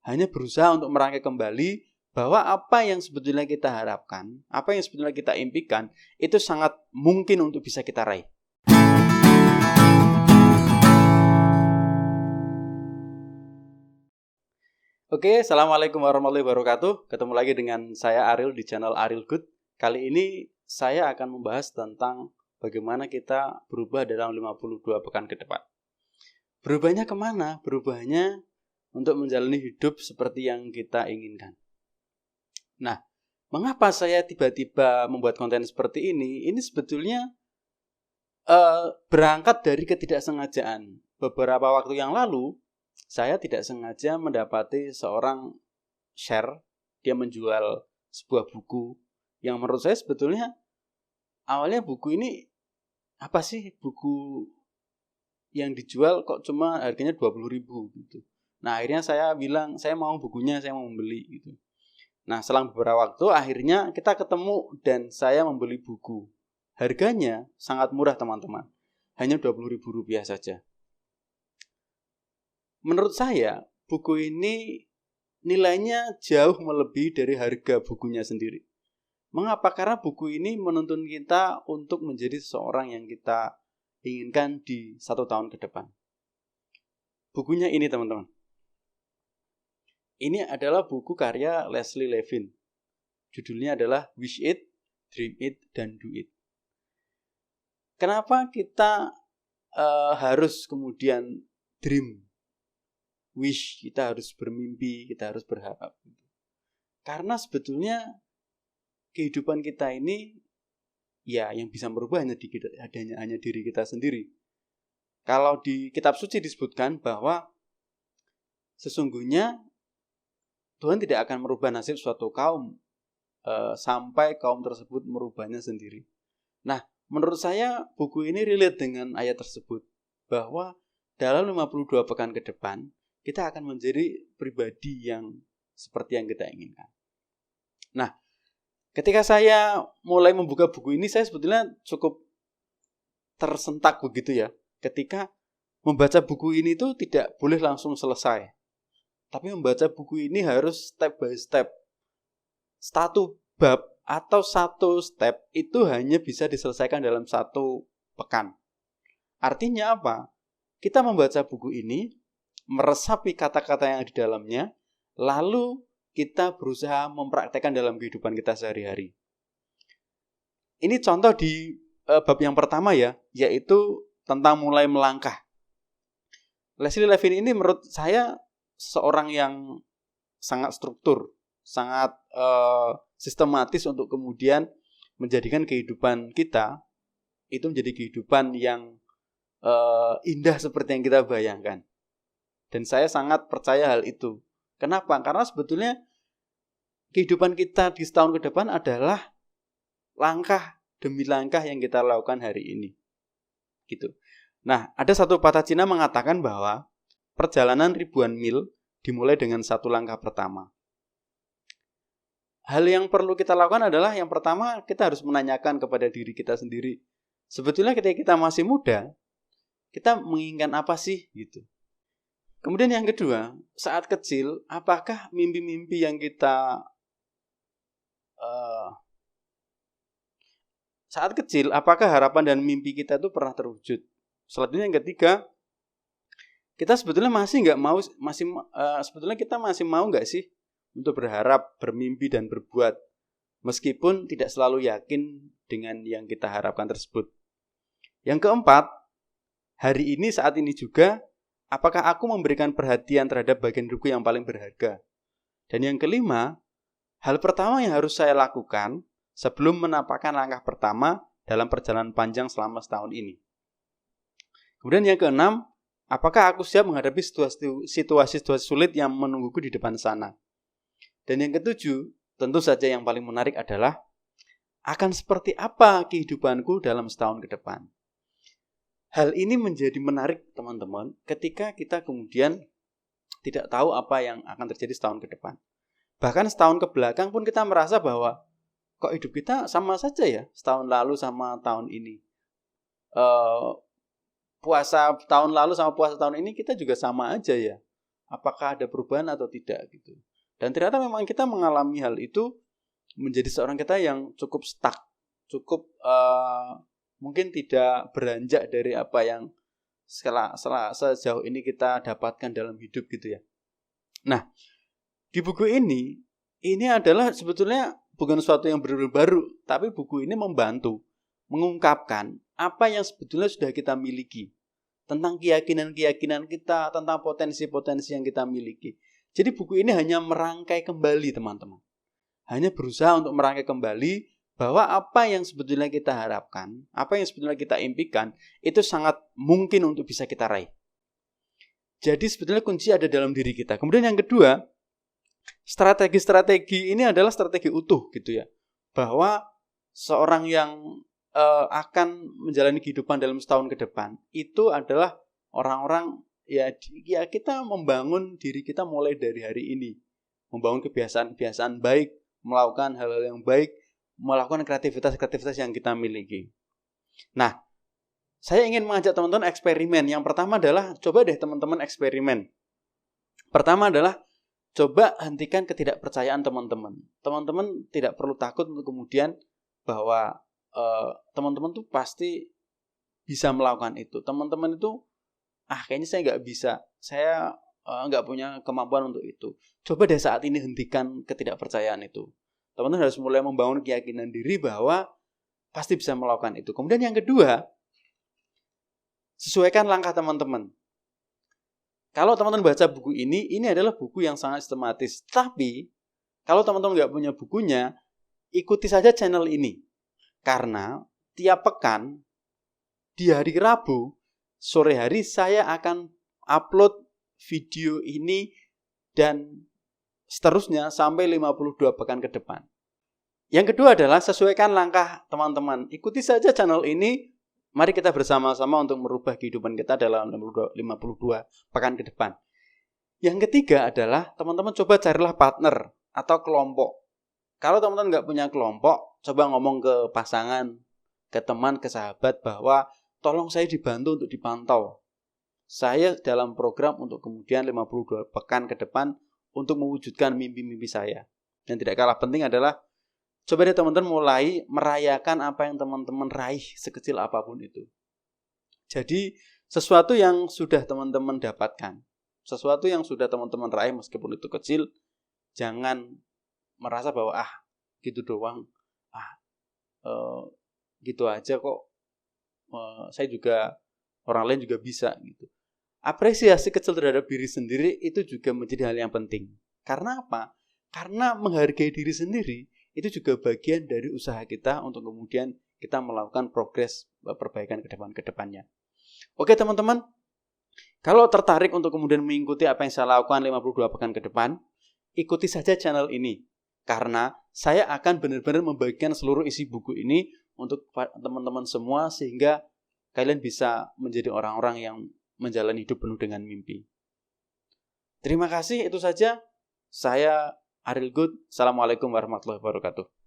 hanya berusaha untuk merangkai kembali bahwa apa yang sebetulnya kita harapkan, apa yang sebetulnya kita impikan, itu sangat mungkin untuk bisa kita raih. Oke, Assalamualaikum warahmatullahi wabarakatuh. Ketemu lagi dengan saya Ariel di channel Ariel Good. Kali ini saya akan membahas tentang bagaimana kita berubah dalam 52 pekan ke depan. Berubahnya kemana? Berubahnya untuk menjalani hidup seperti yang kita inginkan. Nah, mengapa saya tiba-tiba membuat konten seperti ini? Ini sebetulnya berangkat dari ketidaksengajaan. Beberapa waktu yang lalu, saya tidak sengaja mendapati seorang share, dia menjual sebuah buku yang menurut saya sebetulnya awalnya buku ini apa sih, buku yang dijual kok cuma harganya 20.000 gitu. Nah, akhirnya saya bilang saya mau bukunya, saya mau membeli gitu. Nah, selang beberapa waktu akhirnya kita ketemu dan saya membeli buku. Harganya sangat murah teman-teman, hanya Rp20.000 saja. Menurut saya, buku ini nilainya jauh melebihi dari harga bukunya sendiri. Mengapa? Karena buku ini menuntun kita untuk menjadi seseorang yang kita inginkan di 1 tahun ke depan. Bukunya ini teman-teman. Ini adalah buku karya Leslie Levin. Judulnya adalah Wish It, Dream It, dan Do It. Kenapa kita harus kemudian dream? Wish, kita harus bermimpi, kita harus berharap. Karena sebetulnya kehidupan kita ini ya yang bisa merubah hanya diri kita sendiri. Kalau di kitab suci disebutkan bahwa sesungguhnya Tuhan tidak akan merubah nasib suatu kaum sampai kaum tersebut merubahnya sendiri. Nah, menurut saya buku ini relate dengan ayat tersebut, bahwa dalam 52 pekan ke depan kita akan menjadi pribadi yang seperti yang kita inginkan. Nah, ketika saya mulai membuka buku ini, saya sebetulnya cukup tersentak begitu ya. Ketika membaca buku ini itu tidak boleh langsung selesai. Tapi membaca buku ini harus step by step. Satu bab atau satu step itu hanya bisa diselesaikan dalam 1 pekan. Artinya apa? Kita membaca buku ini, meresapi kata-kata yang ada di dalamnya, lalu kita berusaha mempraktekkan dalam kehidupan kita sehari-hari. Ini contoh di bab yang pertama ya, yaitu tentang mulai melangkah. Leslie Levin ini menurut saya seorang yang sangat struktur, sangat sistematis untuk kemudian menjadikan kehidupan kita itu menjadi kehidupan yang indah seperti yang kita bayangkan. Dan saya sangat percaya hal itu. Kenapa? Karena sebetulnya kehidupan kita di setahun ke depan adalah langkah demi langkah yang kita lakukan hari ini. Gitu. Nah, ada satu patah Cina mengatakan bahwa perjalanan ribuan mil dimulai dengan 1 langkah pertama. Hal yang perlu kita lakukan adalah yang pertama, kita harus menanyakan kepada diri kita sendiri. Sebetulnya ketika kita masih muda, kita menginginkan apa sih gitu. Kemudian yang kedua, saat kecil, apakah mimpi-mimpi yang kita saat kecil, apakah harapan dan mimpi kita itu pernah terwujud? Selanjutnya yang ketiga, kita sebetulnya sebetulnya kita masih mau nggak sih untuk berharap, bermimpi dan berbuat, meskipun tidak selalu yakin dengan yang kita harapkan tersebut. Yang keempat, hari ini saat ini juga, apakah aku memberikan perhatian terhadap bagian hidupku yang paling berharga? Dan yang kelima, hal pertama yang harus saya lakukan sebelum menampakkan langkah pertama dalam perjalanan panjang selama setahun ini. Kemudian yang keenam, apakah aku siap menghadapi situasi-situasi sulit yang menungguku di depan sana? Dan yang ketujuh, tentu saja yang paling menarik adalah akan seperti apa kehidupanku dalam setahun ke depan. Hal ini menjadi menarik teman-teman ketika kita kemudian tidak tahu apa yang akan terjadi setahun ke depan. Bahkan setahun ke belakang pun kita merasa bahwa kok hidup kita sama saja ya setahun lalu sama tahun ini. Puasa tahun lalu sama puasa tahun ini kita juga sama aja ya. apakah ada perubahan atau tidak gitu. Dan ternyata memang kita mengalami hal itu menjadi seorang kita yang cukup stuck, cukup mungkin tidak beranjak dari apa yang sejauh ini kita dapatkan dalam hidup gitu ya. Nah, di buku ini adalah sebetulnya bukan sesuatu yang benar-benar baru, tapi buku ini membantu mengungkapkan apa yang sebetulnya sudah kita miliki, tentang keyakinan-keyakinan kita, tentang potensi-potensi yang kita miliki. Jadi buku ini hanya merangkai kembali teman-teman. Hanya berusaha untuk merangkai kembali bahwa apa yang sebetulnya kita harapkan, apa yang sebetulnya kita impikan, itu sangat mungkin untuk bisa kita raih. Jadi sebetulnya kunci ada dalam diri kita. Kemudian yang kedua, strategi-strategi ini adalah strategi utuh gitu ya. Bahwa seorang yang akan menjalani kehidupan dalam setahun ke depan, itu adalah orang-orang ya kita membangun diri kita mulai dari hari ini. Membangun kebiasaan-kebiasaan baik, melakukan hal-hal yang baik, melakukan kreativitas-kreativitas yang kita miliki. Nah, saya ingin mengajak teman-teman eksperimen. Yang pertama adalah, coba deh teman-teman eksperimen. Pertama adalah, coba hentikan ketidakpercayaan teman-teman. Teman-teman tidak perlu takut untuk kemudian bahwa teman-teman tuh pasti bisa melakukan itu. Teman-teman itu, kayaknya saya nggak bisa. Saya nggak punya kemampuan untuk itu. Coba deh saat ini hentikan ketidakpercayaan itu. Teman-teman harus mulai membangun keyakinan diri bahwa pasti bisa melakukan itu. Kemudian yang kedua, sesuaikan langkah teman-teman. Kalau teman-teman baca buku ini adalah buku yang sangat sistematis. Tapi, kalau teman-teman nggak punya bukunya, ikuti saja channel ini. Karena tiap pekan, di hari Rabu, sore hari saya akan upload video ini dan seterusnya sampai 52 pekan ke depan. Yang kedua adalah sesuaikan langkah teman-teman. Ikuti saja channel ini. Mari kita bersama-sama untuk merubah kehidupan kita dalam 52 pekan ke depan. Yang ketiga adalah teman-teman coba carilah partner atau kelompok. Kalau teman-teman nggak punya kelompok, coba ngomong ke pasangan, ke teman, ke sahabat bahwa tolong saya dibantu untuk dipantau. Saya dalam program untuk kemudian 52 pekan ke depan untuk mewujudkan mimpi-mimpi saya. Dan tidak kalah penting adalah coba deh teman-teman mulai merayakan apa yang teman-teman raih sekecil apapun itu. Jadi sesuatu yang sudah teman-teman dapatkan, sesuatu yang sudah teman-teman raih meskipun itu kecil, jangan merasa bahwa gitu doang, gitu aja kok, saya juga, orang lain juga bisa gitu. Apresiasi kecil terhadap diri sendiri itu juga menjadi hal yang penting. Karena apa? Karena menghargai diri sendiri itu juga bagian dari usaha kita untuk kemudian kita melakukan progres perbaikan ke depannya. Oke teman-teman, kalau tertarik untuk kemudian mengikuti apa yang saya lakukan 52 pekan ke depan, ikuti saja channel ini. Karena saya akan benar-benar membagikan seluruh isi buku ini untuk teman-teman semua sehingga kalian bisa menjadi orang-orang yang menjalani hidup penuh dengan mimpi. Terima kasih, itu saja. Saya Ariel Good. Assalamualaikum warahmatullahi wabarakatuh.